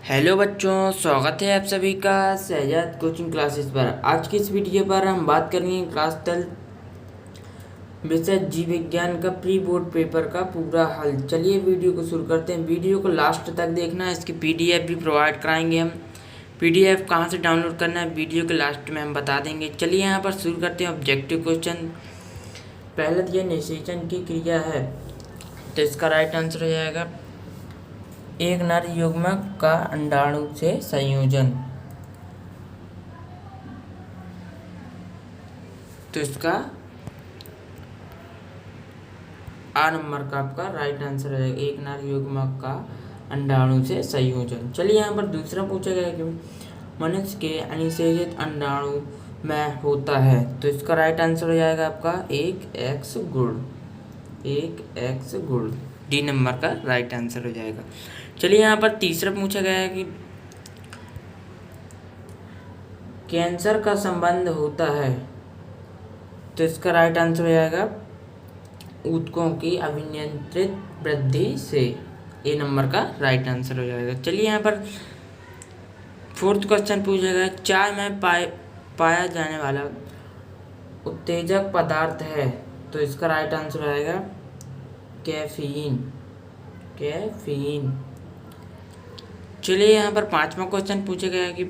Hello बच्चों, स्वागत है आप सभी का सहजाद कोचिंग क्लासेस पर। आज की इस वीडियो पर हम बात करेंगे क्लास 12 विषय जीव विज्ञान का प्री बोर्ड पेपर का पूरा हल। चलिए वीडियो को शुरू करते हैं। वीडियो को लास्ट तक देखना है, इसकी पीडीएफ भी प्रोवाइड कराएंगे हम। पीडीएफ कहाँ से डाउनलोड करना है वीडियो के लास्ट में हम बता देंगे। चलिए यहाँ पर शुरू करते हैं ऑब्जेक्टिव क्वेश्चन। पहला दिया निषेचन की क्रिया है, तो इसका राइट आंसर हो जाएगा एक नर युग्मक का अंडाणु से संयोजन। तो इसका आ नंबर का आपका राइट आंसर है एक नर युग्मक का अंडाणु से संयोजन। चलिए यहाँ पर दूसरा पूछा गया कि मनुष्य के अनिषेचित अंडाणु में होता है, तो इसका राइट आंसर हो जाएगा आपका एक एक्स गुण। डी नंबर का राइट आंसर हो जाएगा। चलिए यहाँ पर तीसरा पूछा गया है कि कैंसर का संबंध होता है, तो इसका राइट आंसर हो जाएगा ऊतकों की अभिनियंत्रित वृद्धि से। ए नंबर का राइट आंसर हो जाएगा। चलिए यहाँ पर फोर्थ क्वेश्चन पूछा गया चाय में पाया जाने वाला उत्तेजक पदार्थ है, तो इसका राइट आंसर हो जाएगा कैफीन। चलिए यहाँ पर पांचवा क्वेश्चन पूछा गया है कि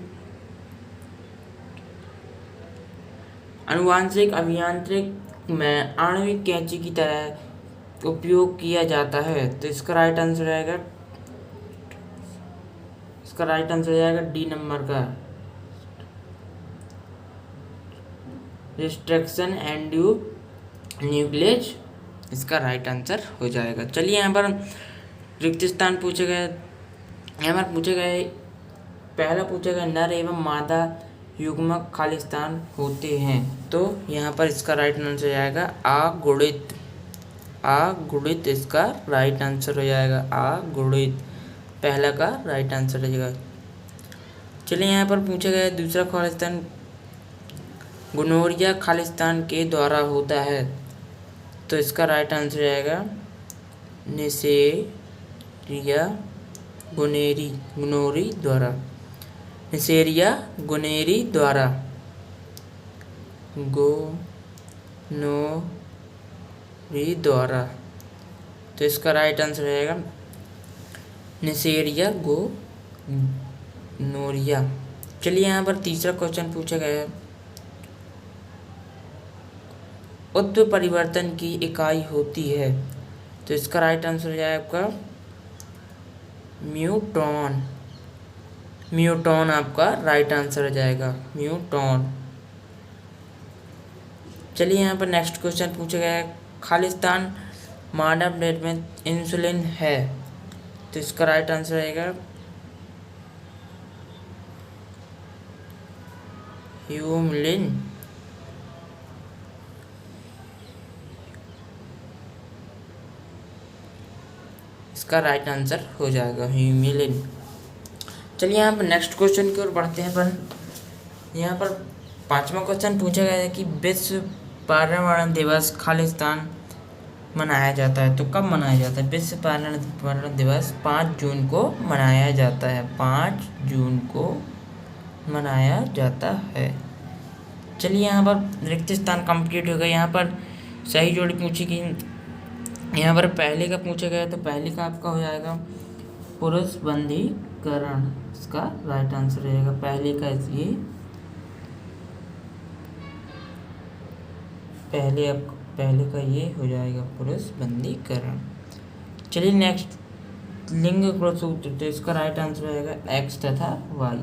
आनुवांशिक अभियांत्रिक में आणविक कैंची की तरह उपयोग किया जाता है, तो इसका राइट आंसर हो जाएगा डी नंबर का रिस्ट्रक्शन एंड न्यूक्लियस। इसका राइट आंसर हो जाएगा। चलिए यहाँ पर रिक्त स्थान पूछे गए। यहाँ पर पूछे गए पहला पूछा गया नर एवं मादा युग्मक खाली स्थान होते हैं, तो यहाँ पर इसका राइट आंसर हो जाएगा अगुणित। इसका राइट आंसर हो जाएगा अगुणित, पहला का राइट आंसर हो जाएगा। चलिए यहाँ पर पूछा गया दूसरा खालिस्तान गोनोरिया खालिस्तान के द्वारा होता है, तो इसका राइट आंसर हो जाएगा नेसेरिया गोनेरी द्वारा। तो इसका राइट आंसर हो जाएगा नेसेरिया गोनोरिया। चलिए यहाँ पर तीसरा क्वेश्चन पूछा गया है उत्व परिवर्तन की इकाई होती है, तो इसका राइट आंसर हो जाएगा आपका म्यूटॉन आपका राइट आंसर हो जाएगा म्यूटॉन। चलिए यहाँ पर नेक्स्ट क्वेश्चन पूछा गया है खालिस्तान मानव निर्मित इंसुलिन है, तो इसका राइट आंसर रहेगा ह्यूमलिन। इसका राइट आंसर हो जाएगा ह्यूमिलिन। चलिए यहाँ पर नेक्स्ट क्वेश्चन की ओर बढ़ते हैं। पर यहाँ पर पांचवा क्वेश्चन पूछा गया है कि विश्व पर्यावरण दिवस खालिस्तान मनाया जाता है, तो कब मनाया जाता है? विश्व पर्यावरण दिवस 5 जून को मनाया जाता है। 5 जून को मनाया जाता है। चलिए यहाँ पर रिक्त स्थान कंप्लीट हो गया। यहाँ पर सही जोड़ी पूछी गई। यहाँ पर पहले का पूछा गया, तो पहले का आपका हो जाएगा पुरुष बंधीकरण। इसका राइट आंसर रहेगा पहले का पहले का ये हो जाएगा पुरुष बंधीकरण। चलिए नेक्स्ट लिंग ग्रोथ सूत्र, तो इसका राइट आंसर रहेगा एक्स तथा वाई।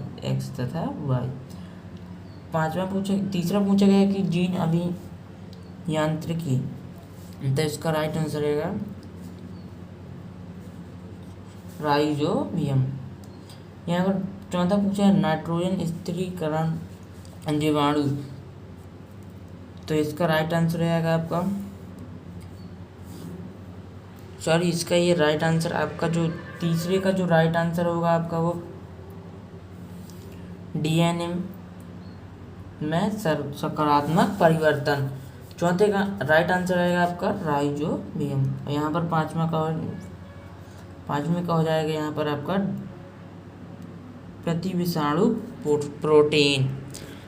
तीसरा पूछा गया कि जीन अभियांत्रिकी, तो इसका राइट आंसर रहेगा राइजोबियम। यहाँ पर चौथा पूछा है नाइट्रोजन स्थिरीकरण जीवाणु, तो इसका राइट आंसर रहेगा आपका इसका ये राइट आंसर आपका जो तीसरे का जो राइट आंसर होगा आपका वो डीएनए में सकारात्मक परिवर्तन। चौथे का राइट आंसर रहेगा आपका राइजोबियम। यहाँ पर पांचवे का हो जाएगा यहाँ पर आपका प्रति विषाणु प्रोटीन।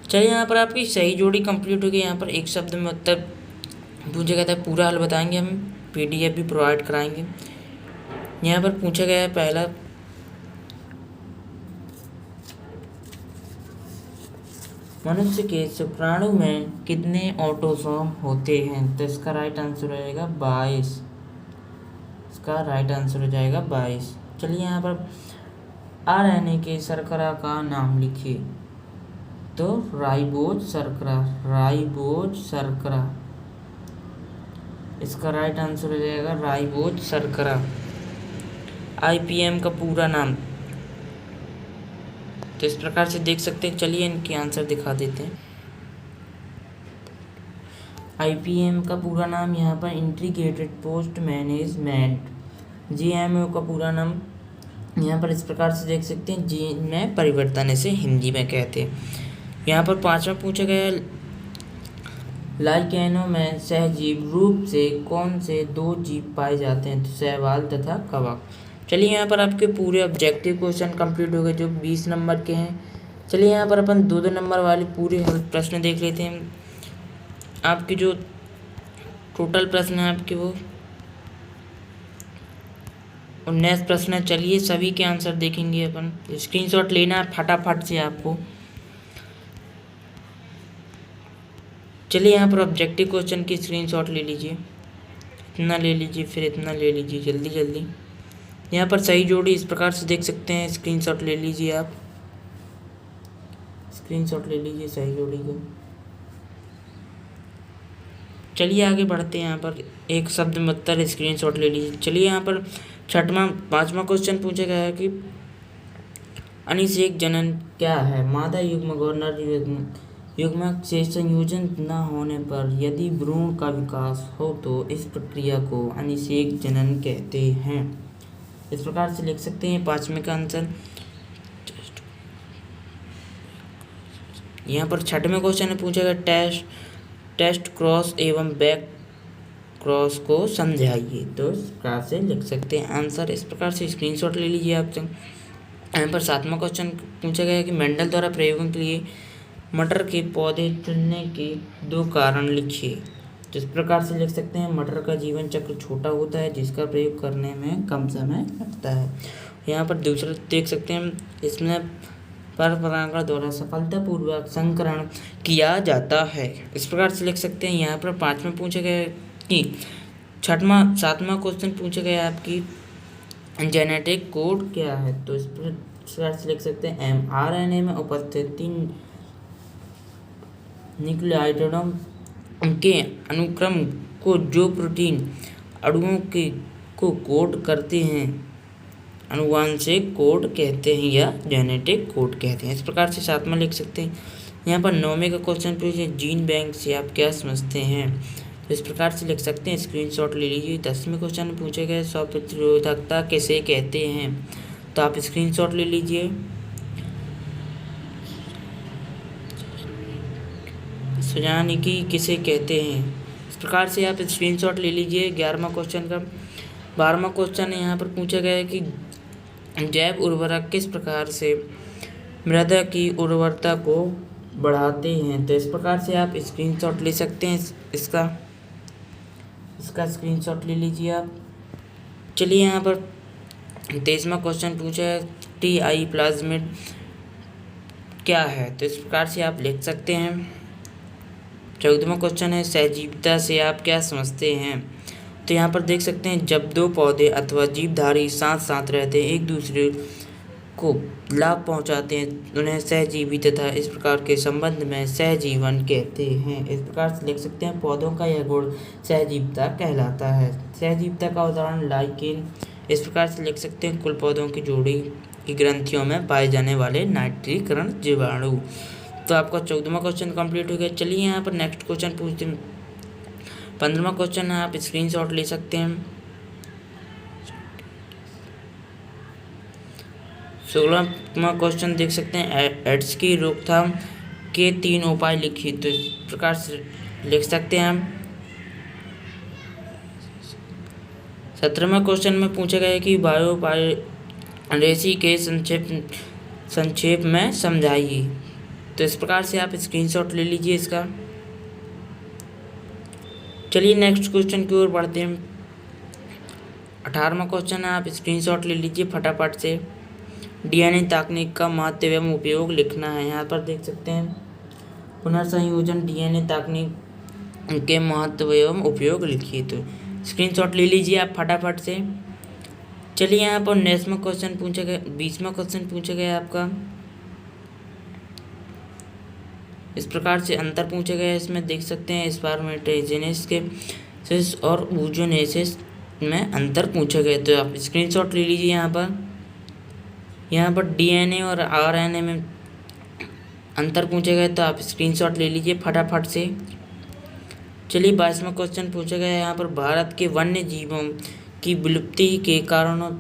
चलिए यहाँ पर आपकी सही जोड़ी कंप्लीट हो गई। यहाँ पर एक शब्द में उत्तर पूछा गया था, पूरा हल बताएंगे, हम PDF भी प्रोवाइड कराएंगे। यहाँ पर पूछा गया है पहला, मनुष्य के शुक्राणु में कितने ऑटोसोम होते हैं? तो इसका राइट आंसर हो जाएगा 22। इसका राइट आंसर हो जाएगा 22। चलिए यहाँ पर RNA के शर्करा का नाम लिखिए। तो राइबोज शर्करा, राइबोज शर्करा, इसका राइट आंसर हो जाएगा राइबोज शर्करा। IPM का पूरा नाम, तो इस प्रकार से देख सकते हैं। चलिए इनके आंसर दिखा देते हैं। IPM का पूरा नाम यहाँ पर इंटीग्रेटेड पोस्ट मैनेजमेंट। GMO का पूरा नाम यहाँ पर इस प्रकार से देख सकते हैं, जीन में परिवर्तन इसे हिंदी में कहते हैं। यहाँ पर पांचवा पूछा गया, लाइकेनो में सहजीव रूप से कौन से 2 जीव पाए जाते हैं? तो शैवाल तथा कवक। चलिए यहाँ पर आपके पूरे ऑब्जेक्टिव क्वेश्चन कंप्लीट हो गए जो 20 नंबर के हैं। चलिए यहाँ पर अपन 2-2 नंबर वाले पूरे प्रश्न देख लेते हैं। आपके जो टोटल प्रश्न है आपके वो 19 प्रश्न है। चलिए सभी के आंसर देखेंगे अपन। स्क्रीनशॉट लेना है फटाफट से आपको। चलिए यहाँ पर ऑब्जेक्टिव क्वेश्चन की स्क्रीनशॉट ले लीजिए, इतना ले लीजिए, फिर इतना ले लीजिए, जल्दी जल्दी। यहाँ पर सही जोड़ी इस प्रकार से देख सकते हैं, स्क्रीनशॉट ले लीजिए आप, स्क्रीनशॉट ले लीजिए सही जोड़ी को। चलिए आगे बढ़ते हैं। यहाँ पर एक शब्द में उत्तर स्क्रीनशॉट ले लीजिए। चलिए यहाँ पर 5वां क्वेश्चन पूछा गया है कि अनिषेक जनन क्या है? मादा युग्मक और नर युग्मक से संयोजन न होने पर यदि भ्रूण का विकास हो तो इस प्रक्रिया को अनिषेक जनन कहते हैं। इस प्रकार से लिख सकते हैं 5वें का आंसर। यहाँ पर 6वें क्वेश्चन में पूछा गया टेस्ट क्रॉस एवं बैक क्रॉस को समझाइए। तो इस प्रकार से लिख सकते हैं आंसर। इस प्रकार से स्क्रीनशॉट ले लीजिए आप। यहाँ पर 7वां क्वेश्चन पूछा गया है कि मेंडल द्वारा प्रयोगों के लिए मटर के पौधे चुनने के 2 कारण लिखिए। तो इस प्रकार से लिख सकते हैं, मटर का जीवन चक्र छोटा होता है जिसका प्रयोग करने में कम समय लगता है। यहाँ पर दूसरा देख सकते हैं, इसमें पर परागण द्वारा सफलतापूर्वक संकरण किया जाता है। इस प्रकार से लिख सकते हैं। यहाँ पर 5वां पूछा गया है कि 7वां क्वेश्चन पूछा गया है आपकी जेनेटिक कोड क्या है? तो इस प्रकार से लिख सकते हैं mRNA में उपस्थित 3 न्यूक्लियोटाइडों के अनुक्रम को जो प्रोटीन अणुओं के को कोड करते हैं आनुवांशिक कोड कहते हैं या जेनेटिक कोड कहते हैं। इस प्रकार से 7वां लिख सकते हैं। यहाँ पर 9वें का क्वेश्चन पूछे जीन बैंक से आप क्या समझते हैं? तो इस प्रकार से लिख सकते हैं, स्क्रीनशॉट ले लीजिए। 10वें क्वेश्चन में पूछे गए स्व प्रतिरोधकता किसे कहते हैं? तो आप स्क्रीनशॉट ले लीजिए। सुजानिकी किसे कहते हैं? इस प्रकार से आप स्क्रीनशॉट ले लीजिए 11वां क्वेश्चन का। 12वां क्वेश्चन यहाँ पर पूछा गया है कि जैव उर्वरक किस प्रकार से मृदा की उर्वरता को बढ़ाते हैं? तो इस प्रकार से आप स्क्रीनशॉट ले सकते हैं। इसका स्क्रीनशॉट ले लीजिए आप। चलिए यहाँ पर 23वां क्वेश्चन पूछा है TI प्लाज्मिड क्या है? तो इस प्रकार से आप लिख सकते हैं। 14वां क्वेश्चन है सहजीविता से आप क्या समझते हैं? तो यहाँ पर देख सकते हैं, जब 2 पौधे अथवा जीवधारी साथ साथ रहते हैं, एक दूसरे को लाभ पहुँचाते हैं, उन्हें सहजीवी तथा इस प्रकार के संबंध में सहजीवन कहते हैं। इस प्रकार से लिख सकते हैं, पौधों का यह गुण सहजीविता कहलाता है। सहजीविता का उदाहरण लाइकेन। इस प्रकार से लिख सकते हैं, कुल पौधों की जोड़ी की ग्रंथियों में पाए जाने वाले नाइट्रीकरण जीवाणु। तो आपका 14वां क्वेश्चन कंप्लीट हो गया। चलिए यहाँ पर नेक्स्ट क्वेश्चन पूछते हैं। 15वां क्वेश्चन है, आप स्क्रीनशॉट ले सकते हैं। 16वां क्वेश्चन देख सकते हैं, एड्स की रोकथाम के 3 उपाय लिखिए। तो इस प्रकार से लिख सकते हैं हम। 17वां क्वेश्चन में पूछा गया है कि बायोपायरेसी के संक्षिप्त संक्षेप में समझाइए। तो इस प्रकार से आप स्क्रीनशॉट ले लीजिए इसका। चलिए नेक्स्ट क्वेश्चन की ओर बढ़ते हैं। 18वां क्वेश्चन है, आप स्क्रीनशॉट ले लीजिए फटाफट से। डीएनए तकनीक का महत्व एवं उपयोग लिखना है। यहाँ पर देख सकते हैं पुनर्संयोजन डीएनए तकनीक के महत्व एवं उपयोग लिखिए। तो स्क्रीनशॉट ले लीजिए आप फटाफट से। चलिए यहाँ पर 19वां क्वेश्चन पूछा गया, 20वां क्वेश्चन पूछा गया आपका। इस प्रकार से अंतर पूछा गया है, इसमें देख सकते हैं स्पर्मेटोजेनेसिस के और oogenesis में अंतर पूछा गया। तो आप स्क्रीनशॉट ले लीजिए यहाँ पर डीएनए और आरएनए में अंतर पूछा गया, तो आप स्क्रीनशॉट ले लीजिए फटाफट से। चलिए 22वां क्वेश्चन पूछा गया है, यहाँ पर भारत के वन्य जीवों की विलुप्ति के कारणों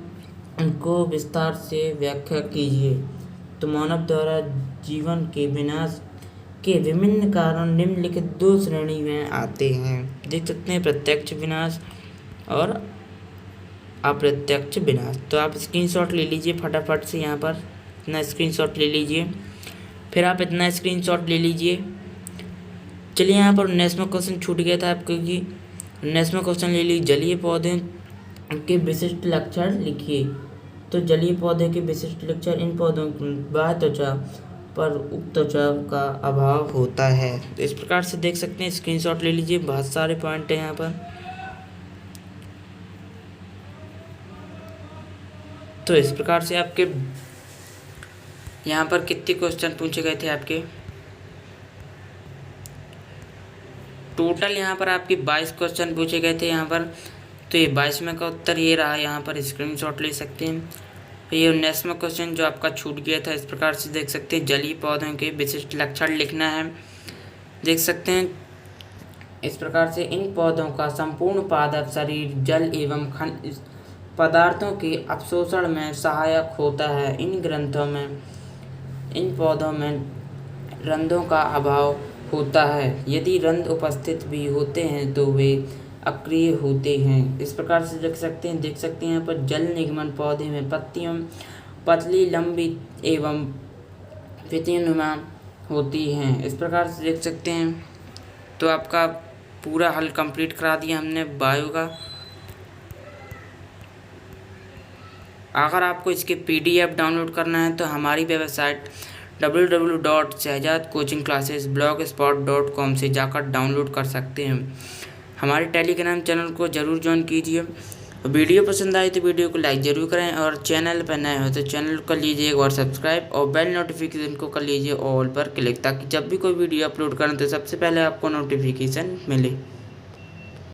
को विस्तार से व्याख्या कीजिए। तो मानव द्वारा जीवन के विनाश के विभिन्न कारण निम्नलिखित 2 श्रेणी में आते हैं। देख सकते हैं प्रत्यक्ष विनाश और अप्रत्यक्ष विनाश। तो आप स्क्रीनशॉट ले लीजिए फटाफट से, यहाँ पर इतना स्क्रीनशॉट ले लीजिए, फिर आप इतना स्क्रीनशॉट ले लीजिए। चलिए यहाँ पर 19वां क्वेश्चन छूट गया था आपको, कि 19वां क्वेश्चन ले लीजिए। जलीय पौधे के विशिष्ट लक्षण लिखिए। तो जलीय पौधे के विशिष्ट लक्षण, इन पौधों की बाह्य त्वचा पर उप त्वचा का अभाव होता है। तो इस प्रकार से देख सकते हैं, स्क्रीनशॉट ले लीजिए, बहुत सारे पॉइंट हैं यहाँ पर। तो इस प्रकार से आपके यहाँ पर कितने क्वेश्चन पूछे गए थे आपके, टोटल यहाँ पर आपके 22 क्वेश्चन पूछे गए थे यहाँ पर। तो ये 22वें का उत्तर ये रहा, यहाँ पर स्क्रीनशॉट ले सकते हैं। ये 19वां क्वेश्चन जो आपका छूट गया था, इस प्रकार से देख सकते हैं जलीय पौधों के विशिष्ट लक्षण लिखना है। देख सकते हैं इस प्रकार से, इन पौधों का संपूर्ण पादप शरीर जल एवं खनिज पदार्थों के अवशोषण में सहायक होता है। इन पौधों में रंध्रों का अभाव होता है। यदि रंध्र उपस्थित भी होते हैं तो वे अक्रिय होते हैं। इस प्रकार से देख सकते हैं यहाँ पर जल निगमन पौधे में पत्तियां पतली लंबी एवं फितिनुमा होती हैं। इस प्रकार से देख सकते हैं। तो आपका पूरा हल कंप्लीट करा दिया हमने बायो का। अगर आपको इसके PDF डाउनलोड करना है तो हमारी वेबसाइट www.shehzadcoachingclassesblogspot.com से जाकर डाउनलोड कर सकते हैं। हमारे टेलीग्राम चैनल को ज़रूर ज्वाइन कीजिए। वीडियो पसंद आए तो वीडियो को लाइक ज़रूर करें, और चैनल पर नए हो तो चैनल को कर लीजिए एक बार सब्सक्राइब, और बेल नोटिफिकेशन को कर लीजिए ऑल पर क्लिक, ताकि जब भी कोई वीडियो अपलोड करें तो सबसे पहले आपको नोटिफिकेशन मिले।